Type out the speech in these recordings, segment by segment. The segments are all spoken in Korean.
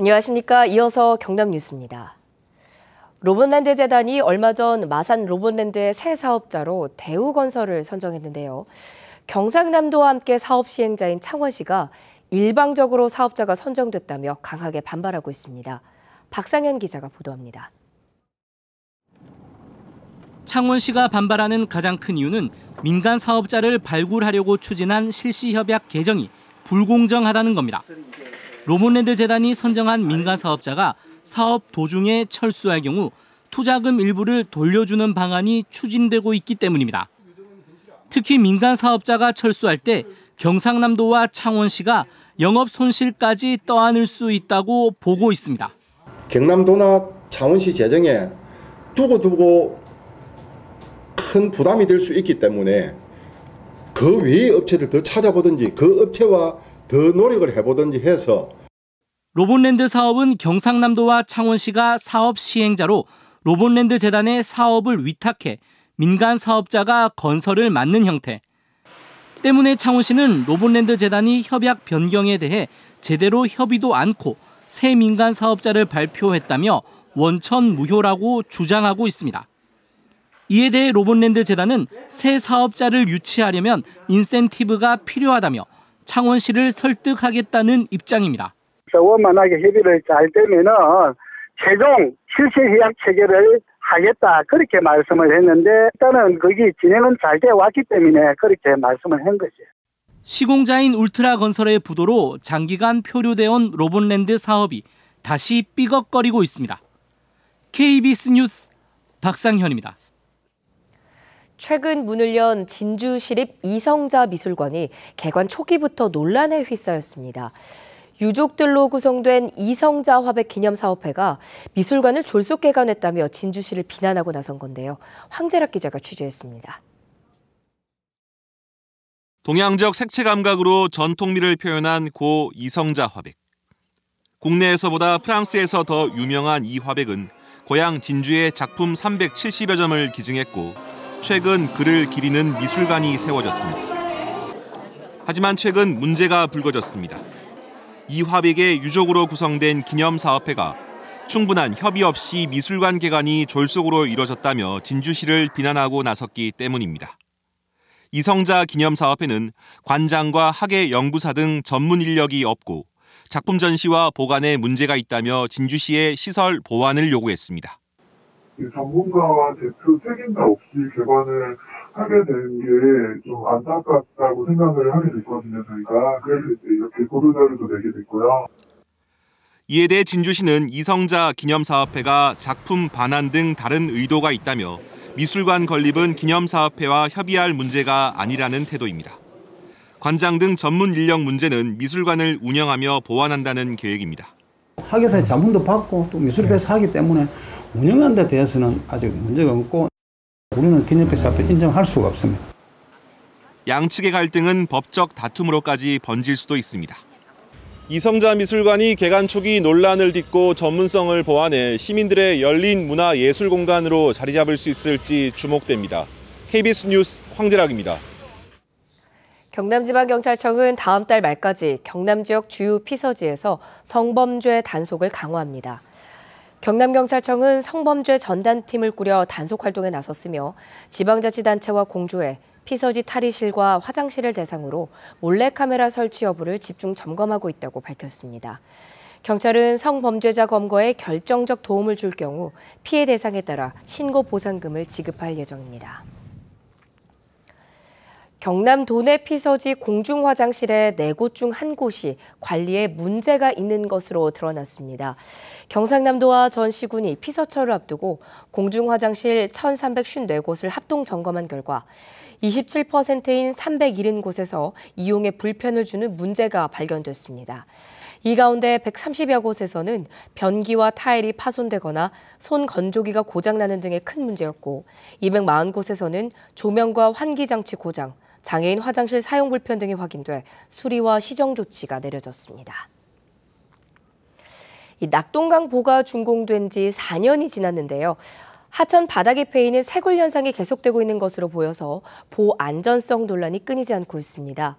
안녕하십니까. 이어서 경남 뉴스입니다. 로봇랜드 재단이 얼마 전 마산 로봇랜드의 새 사업자로 대우건설을 선정했는데요. 경상남도와 함께 사업 시행자인 창원시가 일방적으로 사업자가 선정됐다며 강하게 반발하고 있습니다. 박상현 기자가 보도합니다. 창원시가 반발하는 가장 큰 이유는 민간 사업자를 발굴하려고 추진한 실시협약 개정이 불공정하다는 겁니다. 로봇랜드 재단이 선정한 민간 사업자가 사업 도중에 철수할 경우 투자금 일부를 돌려주는 방안이 추진되고 있기 때문입니다. 특히 민간 사업자가 철수할 때 경상남도와 창원시가 영업 손실까지 떠안을 수 있다고 보고 있습니다. 경남도나 창원시 재정에 두고두고 큰 부담이 될 수 있기 때문에 그 외의 업체를 더 찾아보든지 그 업체와 더 노력을 해보든지 해서 로봇랜드 사업은 경상남도와 창원시가 사업 시행자로 로봇랜드 재단의 사업을 위탁해 민간 사업자가 건설을 맡는 형태. 때문에 창원시는 로봇랜드 재단이 협약 변경에 대해 제대로 협의도 않고 새 민간 사업자를 발표했다며 원천 무효라고 주장하고 있습니다. 이에 대해 로봇랜드 재단은 새 사업자를 유치하려면 인센티브가 필요하다며 창원시를 설득하겠다는 입장입니다. 원만하게 협의를 잘 되면은 최종 실시협약 체결을 하겠다 그렇게 말씀을 했는데 일단은 거기 진행은 잘 돼 왔기 때문에 그렇게 말씀을 한 거죠. 시공자인 울트라건설의 부도로 장기간 표류돼 온 로봇랜드 사업이 다시 삐걱거리고 있습니다. KBS 뉴스 박상현입니다. 최근 문을 연 진주시립 이성자 미술관이 개관 초기부터 논란에 휩싸였습니다. 유족들로 구성된 이성자 화백 기념사업회가 미술관을 졸속 개관했다며 진주시를 비난하고 나선 건데요. 황재락 기자가 취재했습니다. 동양적 색채 감각으로 전통미를 표현한 고 이성자 화백. 국내에서보다 프랑스에서 더 유명한 이 화백은 고향 진주의 작품 370여 점을 기증했고 최근 그를 기리는 미술관이 세워졌습니다. 하지만 최근 문제가 불거졌습니다. 이 화백의 유족으로 구성된 기념사업회가 충분한 협의 없이 미술관 개관이 졸속으로 이뤄졌다며 진주시를 비난하고 나섰기 때문입니다. 이성자 기념사업회는 관장과 학예 연구사 등 전문 인력이 없고 작품 전시와 보관에 문제가 있다며 진주시의 시설 보완을 요구했습니다. 전문가와 대표 책임자 없이 개관을 하게 된 게 좀 안타깝다고 생각을 하게 됐거든요, 저희가. 그래서 이렇게 보도자료도 내게 됐고요. 이에 대해 진주시는 이성자 기념사업회가 작품 반환 등 다른 의도가 있다며 미술관 건립은 기념사업회와 협의할 문제가 아니라는 태도입니다. 관장 등 전문 인력 문제는 미술관을 운영하며 보완한다는 계획입니다. 학예사의 자문도 받고 또 미술회에서 하기 때문에 운영하는 데 대해서는 아직 문제가 없고 우리는 기념사업회 인정할 수가 없습니다. 양측의 갈등은 법적 다툼으로까지 번질 수도 있습니다. 이성자 미술관이 개관 초기 논란을 딛고 전문성을 보완해 시민들의 열린 문화예술 공간으로 자리 잡을 수 있을지 주목됩니다. KBS 뉴스 황재락입니다. 경남지방경찰청은 다음 달 말까지 경남 지역 주요 피서지에서 성범죄 단속을 강화합니다. 경남경찰청은 성범죄 전담팀을 꾸려 단속 활동에 나섰으며 지방자치단체와 공조해 피서지 탈의실과 화장실을 대상으로 몰래카메라 설치 여부를 집중 점검하고 있다고 밝혔습니다. 경찰은 성범죄자 검거에 결정적 도움을 줄 경우 피해 대상에 따라 신고 보상금을 지급할 예정입니다. 경남 도내 피서지 공중화장실의 4곳 중 1곳이 관리에 문제가 있는 것으로 드러났습니다. 경상남도와 전시군이 피서철을 앞두고 공중화장실 1,354곳을 합동 점검한 결과 27%인 370곳에서 이용에 불편을 주는 문제가 발견됐습니다. 이 가운데 130여 곳에서는 변기와 타일이 파손되거나 손 건조기가 고장나는 등의 큰 문제였고 240곳에서는 조명과 환기장치 고장, 장애인 화장실 사용 불편 등이 확인돼 수리와 시정 조치가 내려졌습니다. 이 낙동강 보가 준공된 지 4년이 지났는데요. 하천 바닥이 패이는 새골 현상이 계속되고 있는 것으로 보여서 보 안전성 논란이 끊이지 않고 있습니다.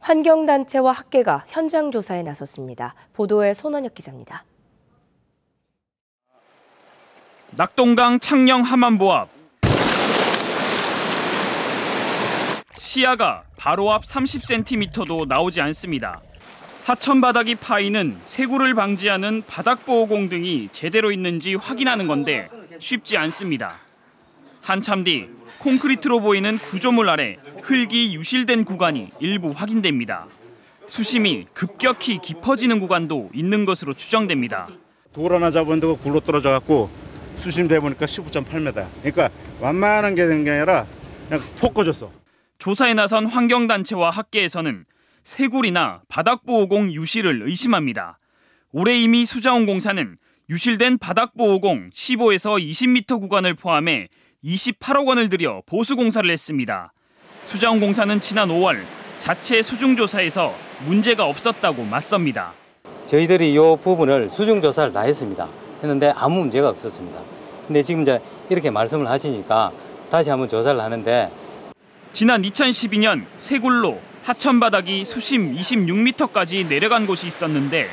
환경단체와 학계가 현장 조사에 나섰습니다. 보도에 손원혁 기자입니다. 낙동강 창녕 함안보 앞. 시야가 바로 앞 30cm도 나오지 않습니다. 하천 바닥이 파이는 세구를 방지하는 바닥보호공 등이 제대로 있는지 확인하는 건데 쉽지 않습니다. 한참 뒤 콘크리트로 보이는 구조물 아래 흙이 유실된 구간이 일부 확인됩니다. 수심이 급격히 깊어지는 구간도 있는 것으로 추정됩니다. 돌 하나 잡았는데 굴러 떨어져 갖고 수심 대보니까 19.8m. 그러니까 완만한 게 된 게 아니라 그냥 폭 꺼졌어. 조사에 나선 환경단체와 학계에서는 세굴이나 바닥보호공 유실을 의심합니다. 올해 이미 수자원공사는 유실된 바닥보호공 15에서 20m 구간을 포함해 28억 원을 들여 보수공사를 했습니다. 수자원공사는 지난 5월 자체 수중조사에서 문제가 없었다고 맞섭니다. 저희들이 이 부분을 수중조사를 다 했습니다. 했는데 아무 문제가 없었습니다. 근데 지금 이제 이렇게 말씀을 하시니까 다시 한번 조사를 하는데 지난 2012년 세굴로 하천 바닥이 수심 26m까지 내려간 곳이 있었는데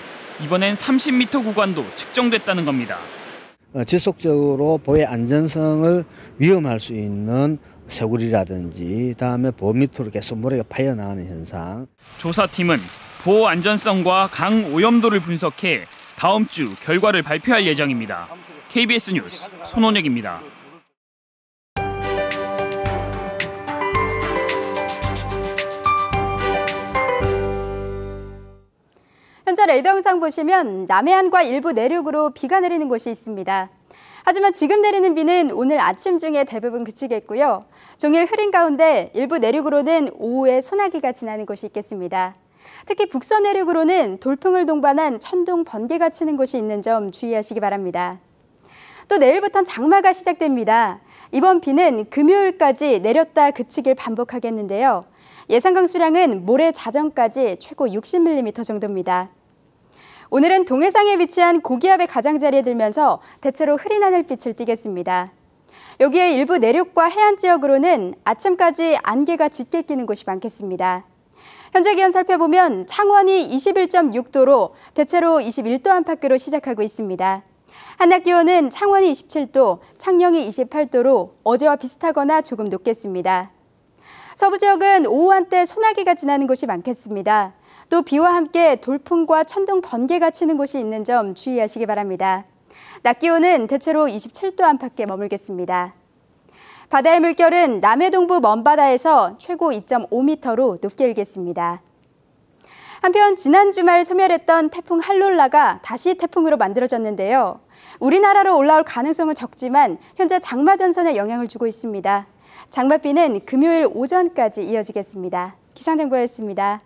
이번엔 30m 구간도 측정됐다는 겁니다. 지속적으로 보의 안전성을 위험할 수 있는 세굴이라든지 다음에 보호 밑으로 계속 모래가 파여나가는 현상. 조사팀은 보호 안전성과 강 오염도를 분석해 다음 주 결과를 발표할 예정입니다. KBS 뉴스 손원혁입니다. 현재 레이더 영상 보시면 남해안과 일부 내륙으로 비가 내리는 곳이 있습니다. 하지만 지금 내리는 비는 오늘 아침 중에 대부분 그치겠고요. 종일 흐린 가운데 일부 내륙으로는 오후에 소나기가 지나는 곳이 있겠습니다. 특히 북서 내륙으로는 돌풍을 동반한 천둥, 번개가 치는 곳이 있는 점 주의하시기 바랍니다. 또 내일부터는 장마가 시작됩니다. 이번 비는 금요일까지 내렸다 그치길 반복하겠는데요. 예상 강수량은 모레 자정까지 최고 60mm 정도입니다. 오늘은 동해상에 위치한 고기압의 가장자리에 들면서 대체로 흐린 하늘빛을 띠겠습니다. 여기에 일부 내륙과 해안 지역으로는 아침까지 안개가 짙게 끼는 곳이 많겠습니다. 현재 기온 살펴보면 창원이 21.6도로 대체로 21도 안팎으로 시작하고 있습니다. 한낮 기온은 창원이 27도, 창녕이 28도로 어제와 비슷하거나 조금 높겠습니다. 서부 지역은 오후 한때 소나기가 지나는 곳이 많겠습니다. 또 비와 함께 돌풍과 천둥, 번개가 치는 곳이 있는 점 주의하시기 바랍니다. 낮 기온은 대체로 27도 안팎에 머물겠습니다. 바다의 물결은 남해 동부 먼바다에서 최고 2.5m로 높게 일겠습니다. 한편 지난 주말 소멸했던 태풍 할롤라가 다시 태풍으로 만들어졌는데요. 우리나라로 올라올 가능성은 적지만 현재 장마 전선에 영향을 주고 있습니다. 장맛비는 금요일 오전까지 이어지겠습니다. 기상정보였습니다.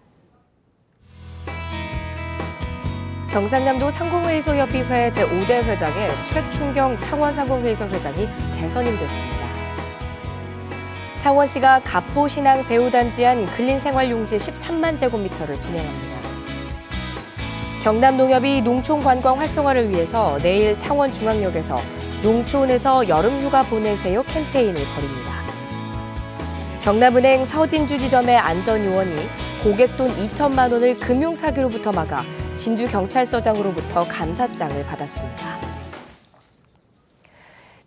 경상남도 상공회의소협의회 제5대 회장에 최충경 창원상공회의소 회장이 재선임됐습니다. 창원시가 가포신항 배후단지안 근린생활용지 13만 제곱미터를 분양합니다. 경남농협이 농촌관광 활성화를 위해서 내일 창원중앙역에서 농촌에서 여름휴가 보내세요 캠페인을 벌입니다. 경남은행 서진주 지점의 안전요원이 고객돈 2천만 원을 금융사기로부터 막아 진주경찰서장으로부터 감사장을 받았습니다.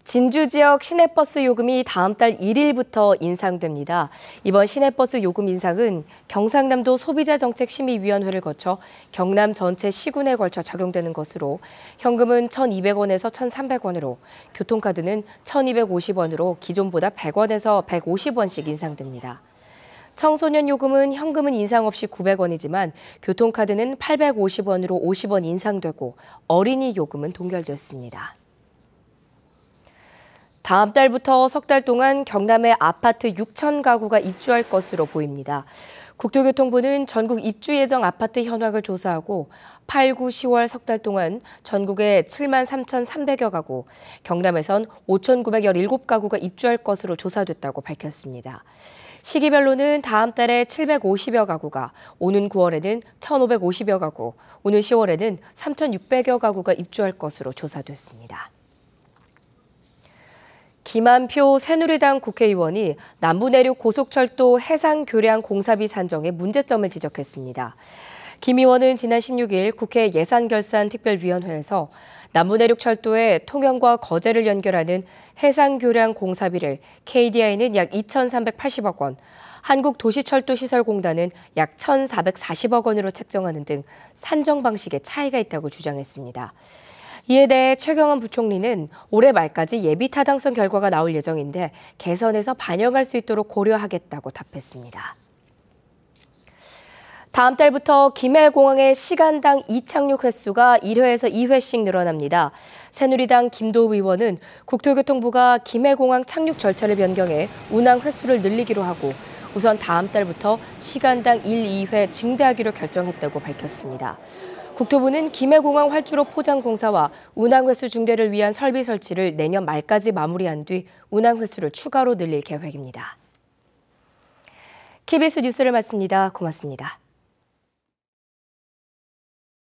진주 지역 시내버스 요금이 다음 달 1일부터 인상됩니다. 이번 시내버스 요금 인상은 경상남도 소비자정책심의위원회를 거쳐 경남 전체 시군에 걸쳐 적용되는 것으로 현금은 1,200원에서 1,300원으로 교통카드는 1,250원으로 기존보다 100원에서 150원씩 인상됩니다. 청소년 요금은 현금은 인상 없이 900원이지만 교통카드는 850원으로 50원 인상되고 어린이 요금은 동결됐습니다. 다음 달부터 석 달 동안 경남에 아파트 6천 가구가 입주할 것으로 보입니다. 국토교통부는 전국 입주 예정 아파트 현황을 조사하고 8, 9, 10월 석 달 동안 전국에 7만 3,300여 가구, 경남에선 5,917가구가 입주할 것으로 조사됐다고 밝혔습니다. 시기별로는 다음 달에 750여 가구가, 오는 9월에는 1,550여 가구, 오는 10월에는 3,600여 가구가 입주할 것으로 조사됐습니다. 김한표 새누리당 국회의원이 남부내륙 고속철도 해상교량 공사비 산정에 문제점을 지적했습니다. 김 의원은 지난 16일 국회 예산결산특별위원회에서 남부내륙철도의 통영과 거제를 연결하는 해상교량 공사비를 KDI는 약 2,380억 원, 한국도시철도시설공단은 약 1,440억 원으로 책정하는 등 산정 방식에 차이가 있다고 주장했습니다. 이에 대해 최경환 부총리는 올해 말까지 예비 타당성 결과가 나올 예정인데 개선해서 반영할 수 있도록 고려하겠다고 답했습니다. 다음 달부터 김해공항의 시간당 이착륙 횟수가 1회에서 2회씩 늘어납니다. 새누리당 김도우 의원은 국토교통부가 김해공항 착륙 절차를 변경해 운항 횟수를 늘리기로 하고 우선 다음 달부터 시간당 1, 2회 증대하기로 결정했다고 밝혔습니다. 국토부는 김해공항 활주로 포장 공사와 운항 횟수 증대를 위한 설비 설치를 내년 말까지 마무리한 뒤 운항 횟수를 추가로 늘릴 계획입니다. KBS 뉴스를 마칩니다. 고맙습니다.